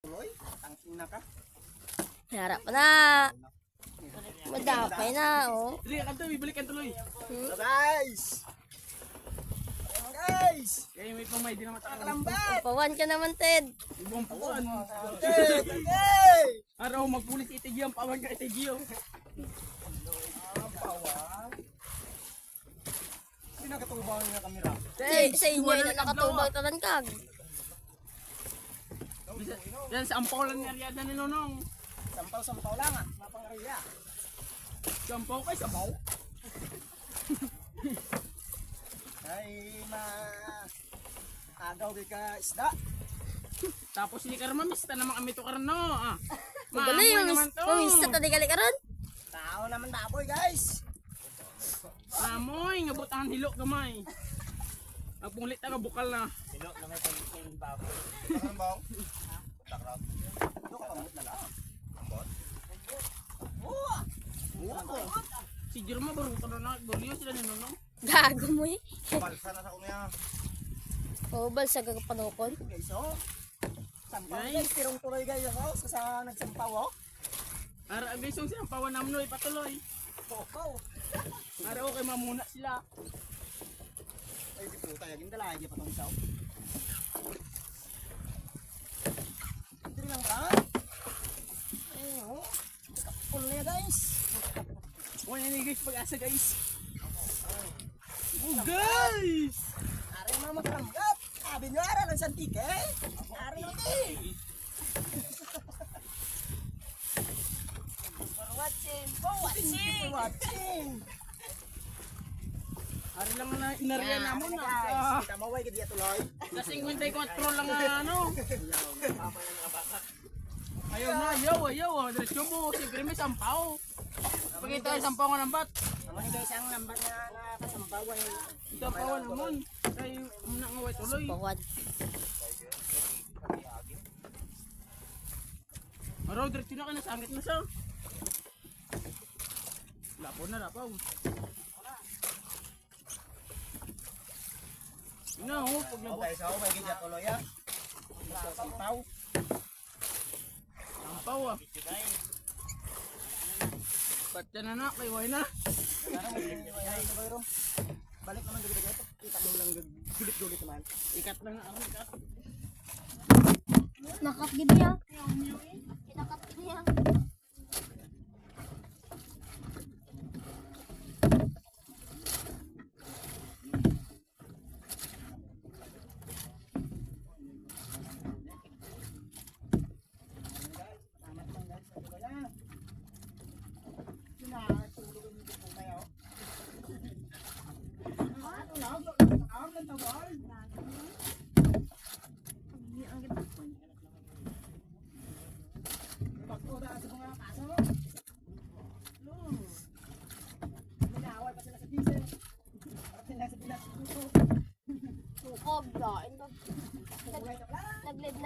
tuloy. Tangin na ka. Harap na. Madapay na, oh. Dali, kanto, bibalik ka tuloy. So guys! Ayan guys! Kaya may pamay, di na matakal. Nakalambat! Pawan ka naman, Ted. Ibang pawan. Okay! Okay! Araw, magpulit itigyo ang pawan ka itigyo. Pawan. Hindi nakatubang yung kamera. Sa inyo ay nakatubang talangkag. Yan, sa ampaw lang ni Ariada ni Nonong. Sampaw lang ah. Mapangariya. Sa ampaw kay sabaw. Ay agaw kay ka isda. Tapos ni Karmamista naman kami to karno. Magali Maamoy yung naman to. mista tadi gali karon. Tao naman dapoy guys. Maamoy, nga butahan hilo gamay. Magpunglit na ka bukal na. Hilo na may pagkain baboy. Takrang bang? Takrang. Ito ka pamut na lang. Ambot. Si Jerma baru ka na nagbolyo sila ni Nonong. Gago mo eh. Balsa na sa kumya. Obal sa gagapanukon. Guys oh. Sampaw Guys. guys. Tirong tuloy guys oh. Sa nagsampaw oh. Ara guys yung sinampawan namnoy patuloy. Popaw. Ara okay mamuna sila. Ay di puta yagin dala ay patong isaw. Dili lang ka. Ay oh. Kapul na guys. Wala ni guys pag-asa guys. Oh guys! Ari mga makaramgat. Sabi nyo ara lang sa tike. Ari nyo di. For watching. For watching. Ari lang na inariya namon na. Guys, kita maway ka diya tuloy. Sa 54 lang ano. Ayaw. Diretso mo. Siyempre may sampaw. Pag ito ay sampaw nga ng bat. Naman guys ang lambat na nakasampaw ay Sampawan naman. Ay, umuna nga way tuloy. Pawan. Araw, diretso na ka na. Sangit na siya. Lapo na, lapaw. Ina, oh, pag nabot. Okay, so may gidya tuloy ah. Sampaw. Sampaw ah. Ba't yan na, kay way na. Balik naman dito dito. Kita mo lang gulit-gulit naman. Ikat lang na ako, ikat. Nakap gid niya. Kinakap niya. Tukog da. Naglid